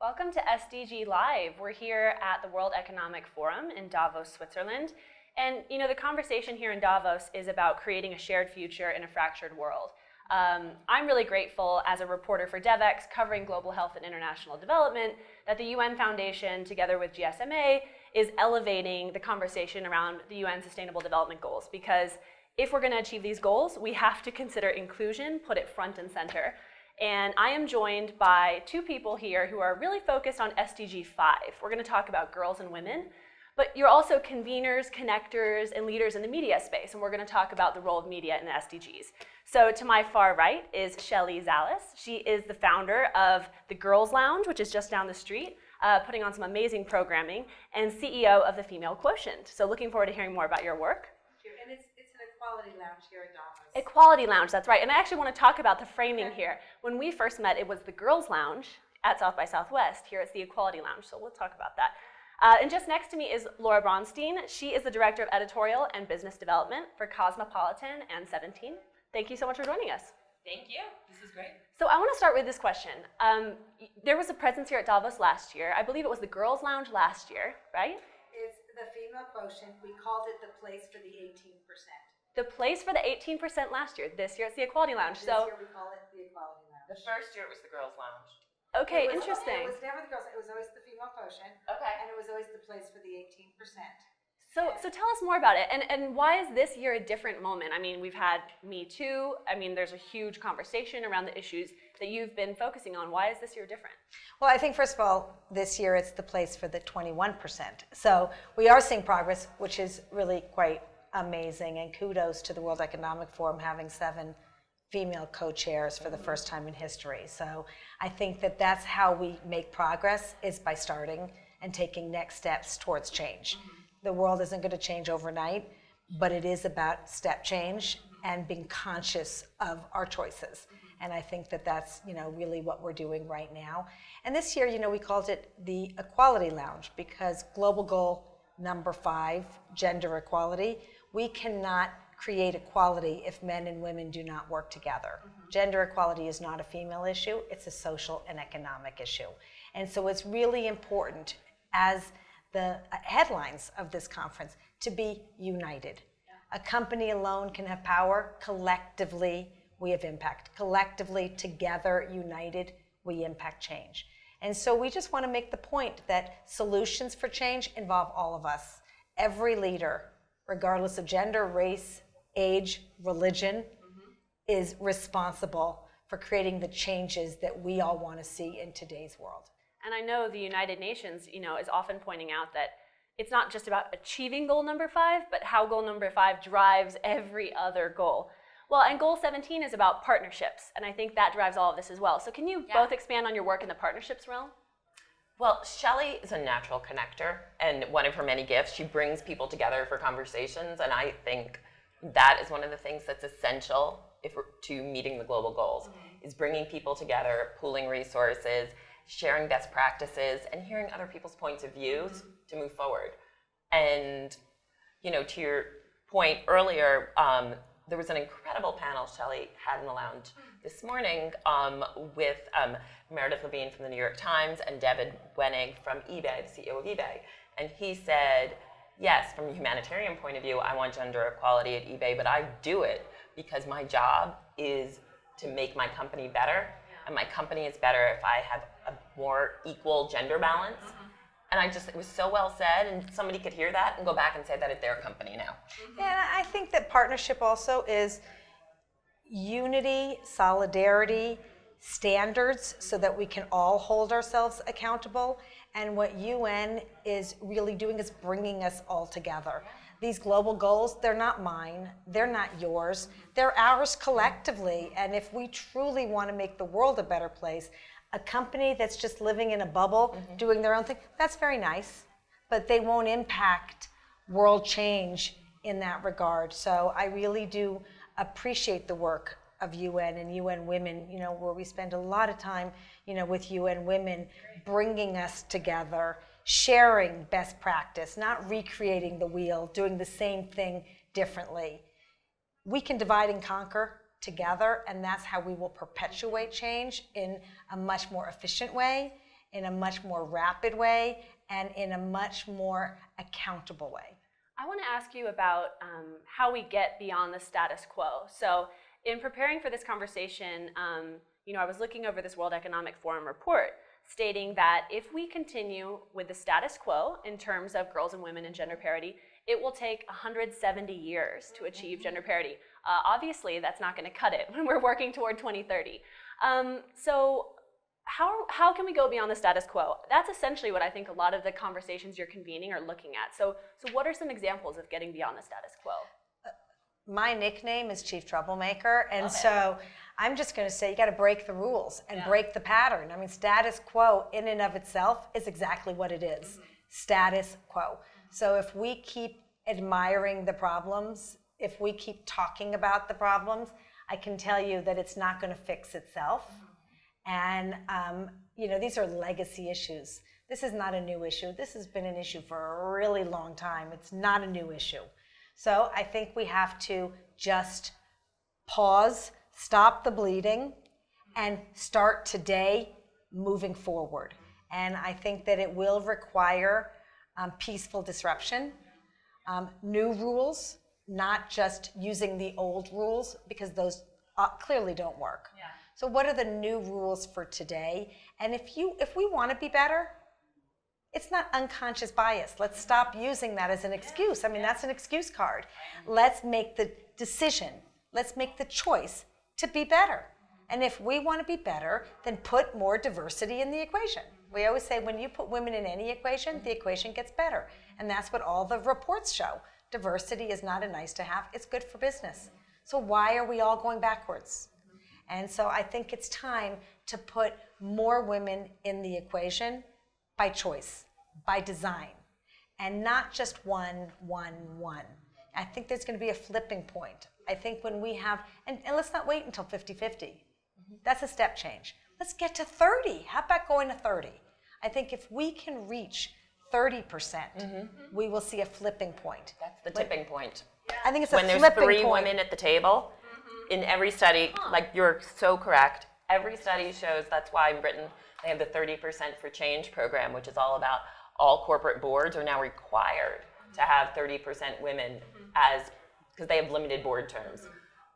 Welcome to SDG Live. We're here at the World Economic Forum in Davos, Switzerland. And the conversation here in Davos is about creating a shared future in a fractured world. I'm really grateful as a reporter for DevEx covering global health and international development that the UN Foundation, together with GSMA, is elevating the conversation around the UN Sustainable Development Goals. Because if we're going to achieve these goals, we have to consider inclusion, put it front and center. And I am joined by two people here who are really focused on SDG 5. We're going to talk about girls and women, but you're also conveners, connectors, and leaders in the media space, and we're going to talk about the role of media in the SDGs. So to my far right is Shelly Zalis. She is the founder of the Girls Lounge, which is just down the street, putting on some amazing programming, and CEO of the Female Quotient. So looking forward to hearing more about your work. And it's an equality lounge here at Davos. Equality Lounge, that's right. And I actually want to talk about the framing here. When we first met, it was the Girls Lounge at South by Southwest. Here it's the Equality Lounge, so we'll talk about that. And just next to me is Laura Bronstein. She is the Director of Editorial and Business Development for Cosmopolitan and 17. Thank you so much for joining us. Thank you. This is great. So I want to start with this question. There was a presence here at Davos last year. I believe it was the Girls Lounge last year, right? It's the Female Quotient. We called it the place for the 18%. The place for the 18% last year. This year it's the Equality Lounge. This year we call it the Equality Lounge. The first year it was the Girls Lounge. Okay, It interesting. was never the girls. It was always the Female Quotient. Okay. And it was always the place for the 18%. So tell us more about it, and why is this year a different moment? I mean, we've had Me Too. I mean, there's a huge conversation around the issues that you've been focusing on. Why is this year different? Well, I think, first of all, this year it's the place for the 21%. So we are seeing progress, which is really quite amazing, and kudos to the World Economic Forum having 7 female co-chairs for the first time in history. So I think that that's how we make progress, is by starting and taking next steps towards change. The world isn't going to change overnight, but it is about step change and being conscious of our choices. And I think that that's really what we're doing right now. And this year, we called it the Equality Lounge because global goal number 5, gender equality, we cannot create equality if men and women do not work together. Gender equality is not a female issue, it's a social and economic issue. And so it's really important, as the headlines of this conference, to be united. A company alone can have power. Collectively, we have impact. Collectively, together, united, we impact change. And so we just want to make the point that solutions for change involve all of us. Every leader, regardless of gender, race, age, religion, is responsible for creating the changes that we all want to see in today's world. And I know the United Nations, is often pointing out that it's not just about achieving goal number 5, but how goal number 5 drives every other goal. Well, and goal 17 is about partnerships, and I think that drives all of this as well. So can you both expand on your work in the partnerships realm? Well, Shelly is a natural connector, and one of her many gifts, she brings people together for conversations, and I think that is one of the things that's essential to meeting the global goals, is bringing people together, pooling resources, sharing best practices, and hearing other people's points of views to move forward. And, to your point earlier, there was an incredible panel Shelly had in the lounge this morning with Meredith Levine from the New York Times and David Wenig from eBay, the CEO of eBay. And he said, yes, from a humanitarian point of view, I want gender equality at eBay, but I do it because my job is to make my company better. And my company is better if I have a more equal gender balance. And it was so well said, and somebody could hear that and go back and say that at their company now. Yeah, I think that partnership also is unity, solidarity, standards, so that we can all hold ourselves accountable. And what UN is really doing is bringing us all together. These global goals, they're not mine, they're not yours, they're ours collectively. And if we truly want to make the world a better place, a company that's just living in a bubble, doing their own thing, that's very nice, but they won't impact world change in that regard. So I really do appreciate the work of UN and UN Women, where we spend a lot of time, with UN Women, bringing us together, sharing best practice, not recreating the wheel, doing the same thing differently. We can divide and conquer together, and that's how we will perpetuate change in a much more efficient way in a much more rapid way and in a much more accountable way. I want to ask you about how we get beyond the status quo. So in preparing for this conversation, I was looking over this World Economic Forum report stating that if we continue with the status quo in terms of girls and women and gender parity, it will take 170 years to achieve gender parity. Obviously, that's not going to cut it when we're working toward 2030. So how can we go beyond the status quo? That's essentially what I think a lot of the conversations you're convening are looking at. So what are some examples of getting beyond the status quo? My nickname is Chief Troublemaker, and so I'm just going to say you got to break the rules and break the pattern. I mean, status quo in and of itself is exactly what it is, status quo. So if we keep admiring the problems, if we keep talking about the problems, I can tell you that it's not going to fix itself. And, these are legacy issues. This is not a new issue. This has been an issue for a really long time. It's not a new issue. So I think we have to just pause, stop the bleeding, and start today moving forward. And I think that it will require peaceful disruption, new rules, not just using the old rules, because those clearly don't work. Yeah. So what are the new rules for today? And if we want to be better, it's not unconscious bias. Let's stop using that as an excuse. I mean, that's an excuse card. Let's make the decision. Let's make the choice to be better. And if we want to be better, then put more diversity in the equation. We always say when you put women in any equation, the equation gets better. And that's what all the reports show. Diversity is not a nice to have, it's good for business. So why are we all going backwards? And so I think it's time to put more women in the equation by choice, by design, and not just one. I think there's going to be a flipping point. I think when we have, and let's not wait until 50-50. That's a step change. Let's get to 30. How about going to 30? I think if we can reach 30%, we will see a flipping point. That's the tipping point. I think it's a when flipping there's three point. women at the table, in every study, like you're so correct, every study shows that's why in Britain they have the 30% for Change program, which is all about all corporate boards are now required to have 30% women because they have limited board terms.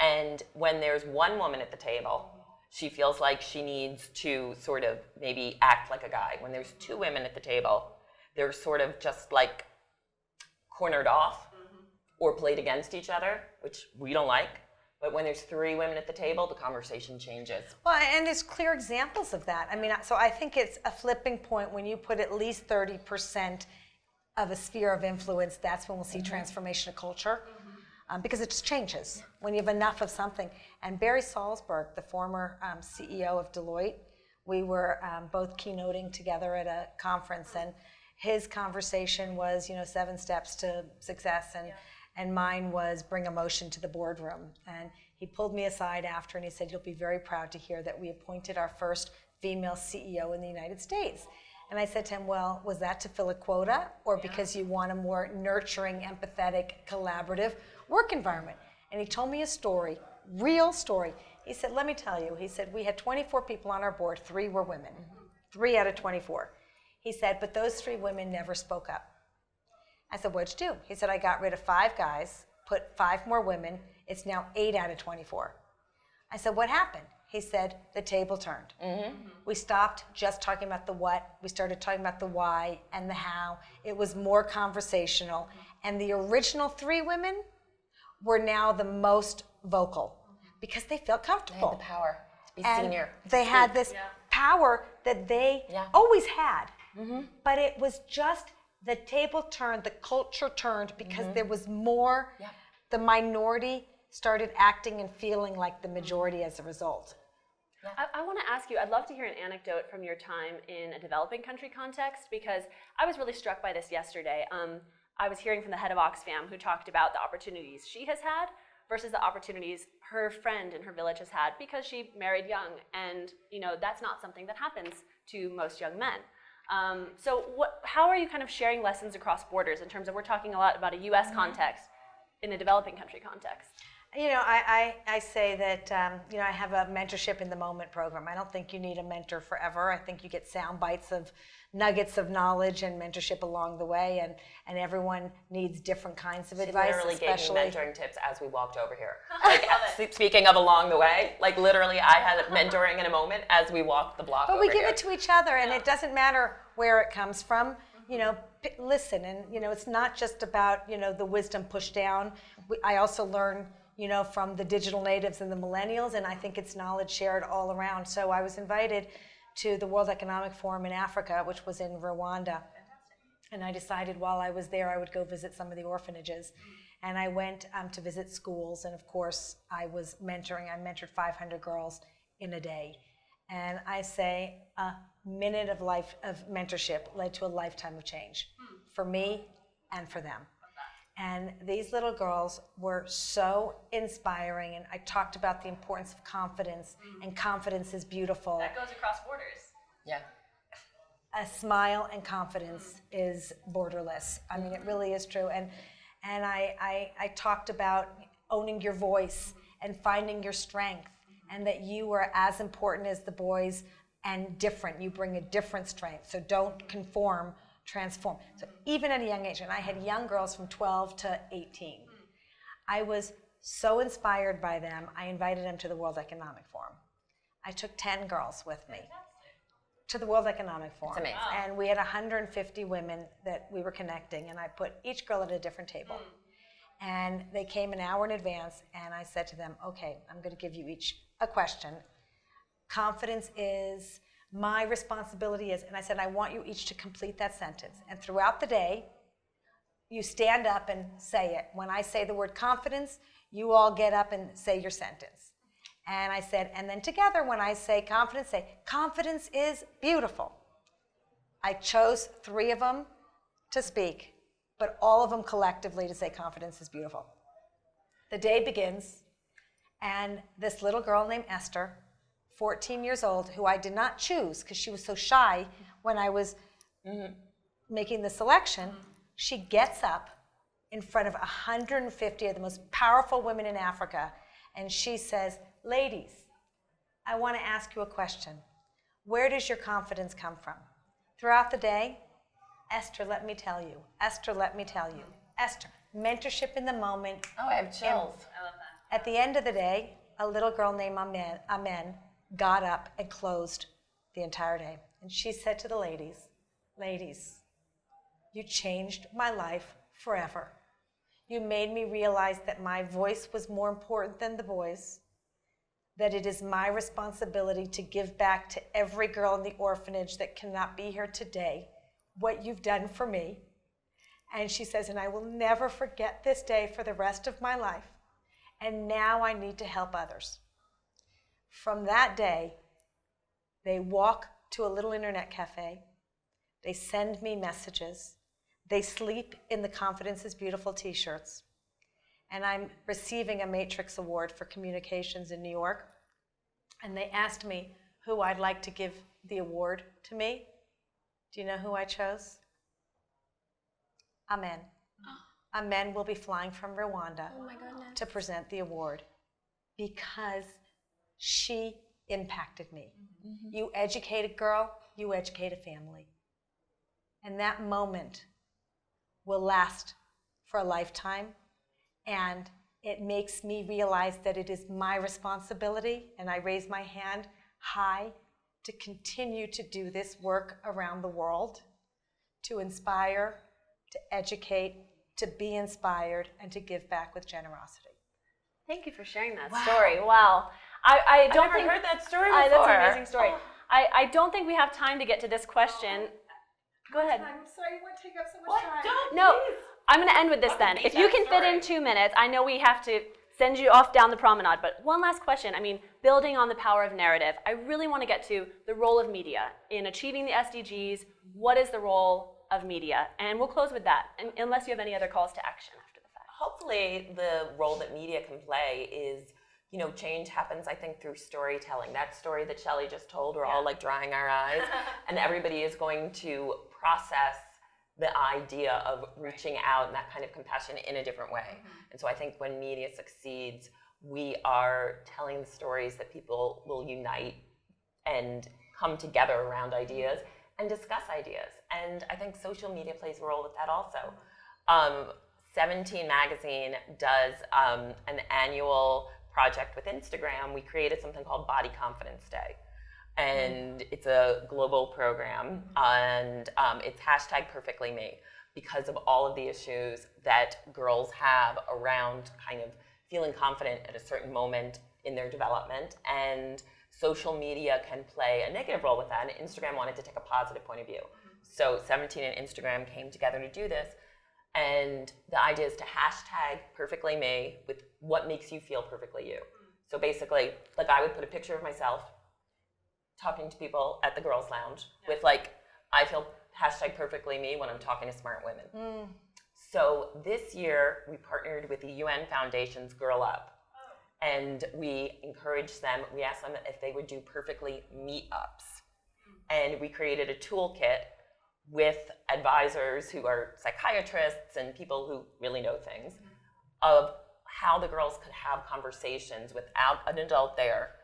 And when there's one woman at the table, she feels like she needs to sort of maybe act like a guy. When there's two women at the table, they're sort of just like cornered off or played against each other, which we don't like. But when there's three women at the table, the conversation changes. Well, and there's clear examples of that. I mean, so I think it's a flipping point when you put at least 30% of a sphere of influence. That's when we'll see transformation of culture, because it just changes when you have enough of something. And Barry Salzberg, the former CEO of Deloitte, we were both keynoting together at a conference, and his conversation was, 7 steps to success, and mine was bring emotion to the boardroom. And he pulled me aside after and he said, you'll be very proud to hear that we appointed our first female CEO in the United States. And I said to him, well, was that to fill a quota or because you want a more nurturing, empathetic, collaborative work environment? And he told me a story, real story. He said, let me tell you, he said, we had 24 people on our board, 3 were women, 3 out of 24. He said, but those 3 women never spoke up. I said, what'd you do? He said, I got rid of 5 guys, put 5 more women. It's now 8 out of 24. I said, what happened? He said, the table turned. We stopped just talking about the what. We started talking about the why and the how. It was more conversational. And the original 3 women were now the most vocal because they felt comfortable. They had the power to be and senior. They had this power that they always had. But it was just the table turned, the culture turned because there was more. The minority started acting and feeling like the majority as a result. I want to ask you, I'd love to hear an anecdote from your time in a developing country context, because I was really struck by this yesterday. I was hearing from the head of Oxfam who talked about the opportunities she has had versus the opportunities her friend in her village has had because she married young, and that's not something that happens to most young men. So how are you kind of sharing lessons across borders in terms of, we're talking a lot about a US context in a developing country context? I say that, I have a mentorship in the moment program. I don't think you need a mentor forever. I think you get sound bites of nuggets of knowledge and mentorship along the way, and everyone needs different kinds of advice. She literally especially gave me mentoring tips as we walked over here. Like, speaking of along the way, like literally I had mentoring in a moment as we walked the block But over we give here. it to each other, and it doesn't matter where it comes from. Listen, and it's not just about the wisdom pushed down. I also learn from the digital natives and the millennials, and I think it's knowledge shared all around. So I was invited to the World Economic Forum in Africa, which was in Rwanda. And I decided while I was there, I would go visit some of the orphanages. And I went to visit schools, and of course, I was mentoring. I mentored 500 girls in a day. And I say a minute of mentorship led to a lifetime of change for me and for them. And these little girls were so inspiring, and I talked about the importance of confidence, and confidence is beautiful. That goes across borders. Yeah. A smile and confidence is borderless. I mean, it really is true. And I talked about owning your voice and finding your strength, and that you are as important as the boys and different. You bring a different strength. So don't conform, transform. So even at a young age, and I had young girls from 12 to 18. I was so inspired by them, I invited them to the World Economic Forum. I took 10 girls with me to the World Economic Forum. That's amazing. And we had 150 women that we were connecting, and I put each girl at a different table. And they came an hour in advance, and I said to them, okay, I'm going to give you each a question. Confidence is, my responsibility is, and I said, I want you each to complete that sentence. And throughout the day, you stand up and say it. When I say the word confidence, you all get up and say your sentence. And I said, and then together when I say confidence is beautiful. I chose 3 of them to speak, but all of them collectively to say confidence is beautiful. The day begins, and this little girl named Esther, 14 years old, who I did not choose because she was so shy when I was making the selection, she gets up in front of 150 of the most powerful women in Africa, and she says, ladies, I want to ask you a question. Where does your confidence come from? Throughout the day, Esther, let me tell you. Esther, let me tell you. Esther, mentorship in the moment. Oh, I have chills. I love that. At the end of the day, a little girl named Amen got up and closed the entire day. And she said to the ladies, you changed my life forever. You made me realize that my voice was more important than the boys, that it is my responsibility to give back to every girl in the orphanage that cannot be here today what you've done for me. And she says, and I will never forget this day for the rest of my life. And now I need to help others. From that day, they walk to a little internet cafe. They send me messages. They sleep in the Confidence is Beautiful t-shirts. And I'm receiving a Matrix Award for Communications in New York. And they asked me who I'd like to give the award to me. Do you know who I chose? Amen. Amen will be flying from Rwanda to present the award because she impacted me. Mm-hmm. You educate a girl, you educate a family. And that moment will last for a lifetime. And it makes me realize that it is my responsibility, and I raise my hand high to continue to do this work around the world, to inspire, to educate, to be inspired, and to give back with generosity. Thank you for sharing that story. Wow. I don't never think heard that story before. That's an amazing story. I don't think we have time to get to this question. Go ahead. I'm sorry, you want to take up so much time. Don't, No, please. I'm going to end with this then. If you can fit in 2 minutes, I know we have to send you off down the promenade, but one last question. I mean, building on the power of narrative, I really want to get to the role of media in achieving the SDGs. What is the role of media? And we'll close with that, unless you have any other calls to action after the fact. Hopefully the role that media can play is, change happens, I think, through storytelling. That story that Shelley just told, we're all like drying our eyes, and everybody is going to process the idea of reaching out and that kind of compassion in a different way. And so I think when media succeeds, we are telling the stories that people will unite and come together around ideas and discuss ideas. And I think social media plays a role with that also. 17 Magazine does an annual project with Instagram. We created something called Body Confidence Day. And it's a global program, and it's #PerfectlyMe because of all of the issues that girls have around kind of feeling confident at a certain moment in their development. And social media can play a negative role with that, and Instagram wanted to take a positive point of view. So 17 and Instagram came together to do this, and the idea is to #PerfectlyMe with what makes you feel perfectly you. So basically, like I would put a picture of myself talking to people at the girls' lounge with like, I feel #PerfectlyMe when I'm talking to smart women. So this year we partnered with the UN Foundation's Girl Up, and we encouraged them, we asked them if they would do Perfectly meetups. And we created a toolkit with advisors who are psychiatrists and people who really know things of how the girls could have conversations without an adult there.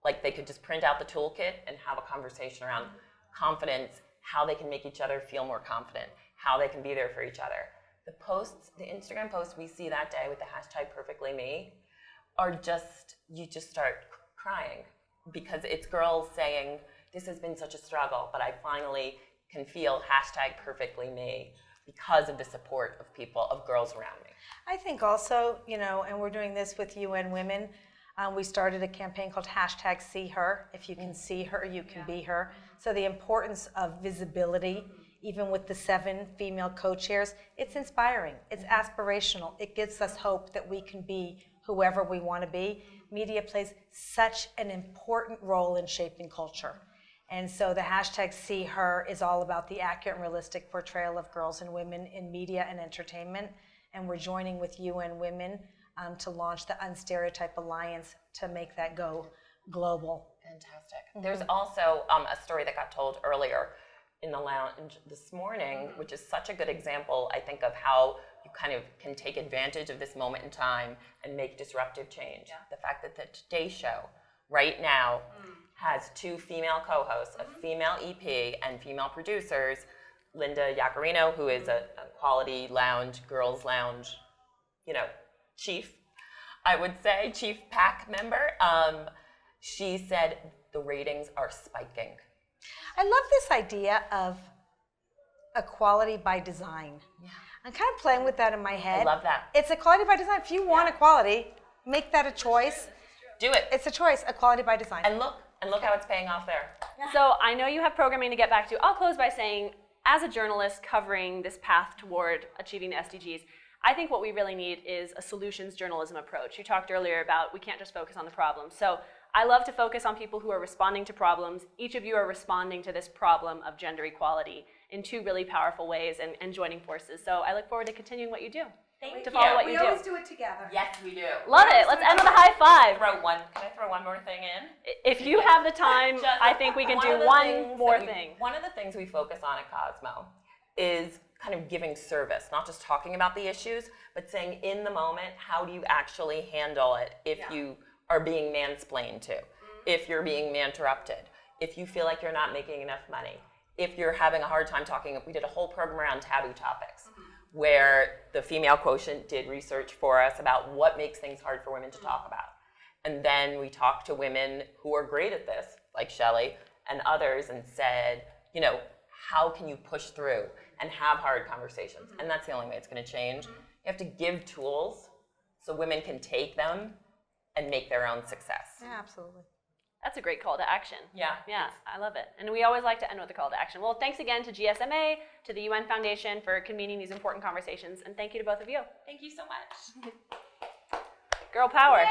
Like they could just print out the toolkit and have a conversation around confidence, how they can make each other feel more confident, how they can be there for each other. The posts, the Instagram posts we see that day with the #PerfectlyMe are just, you just start crying because it's girls saying, this has been such a struggle, but I finally can feel #PerfectlyMe because of the support of people, of girls around me. I think also, and we're doing this with UN Women. We started a campaign called #SeeHer. If you can see her, you can be her. So the importance of visibility, even with the 7 female co-chairs, it's inspiring. It's aspirational. It gives us hope that we can be whoever we want to be. Media plays such an important role in shaping culture. And so the #SeeHer is all about the accurate and realistic portrayal of girls and women in media and entertainment. And we're joining with UN Women to launch the Unstereotype Alliance to make that go global. Fantastic. There's also a story that got told earlier in the lounge this morning, which is such a good example, I think, of how you kind of can take advantage of this moment in time and make disruptive change. The fact that the Today Show right now has 2 female co-hosts, a female EP and female producers, Linda Yaccarino, who is a Quality Lounge, Girls Lounge, chief, I would say, chief PAC member. She said the ratings are spiking. I love this idea of equality by design. Yeah. I'm kind of playing with that in my head. I love that. It's equality by design. If you want equality, make that a choice. Do it. It's a choice, equality by design. And look how it's paying off there. So I know you have programming to get back to. I'll close by saying, as a journalist covering this path toward achieving the SDGs, I think what we really need is a solutions journalism approach. You talked earlier about we can't just focus on the problems. So I love to focus on people who are responding to problems. Each of you are responding to this problem of gender equality in 2 really powerful ways and joining forces. So I look forward to continuing what you do. Thank to follow you. what We you always do. do it together. Yes, we do. Love it. Let's end with a high five. Can I throw one more thing in? If you have the time, I think we can do one more thing. One of the things we focus on at Cosmo is kind of giving service, not just talking about the issues, but saying in the moment, how do you actually handle it if you are being mansplained to, if you're being man-interrupted, if you feel like you're not making enough money, if you're having a hard time talking. We did a whole program around taboo topics where the Female Quotient did research for us about what makes things hard for women to talk about. And then we talked to women who are great at this, like Shelley and others, and said, how can you push through and have hard conversations? And that's the only way it's going to change. You have to give tools so women can take them and make their own success. Yeah, absolutely. That's a great call to action. Yeah. Yeah, I love it. And we always like to end with a call to action. Well, thanks again to GSMA, to the UN Foundation for convening these important conversations, and thank you to both of you. Thank you so much. Girl power.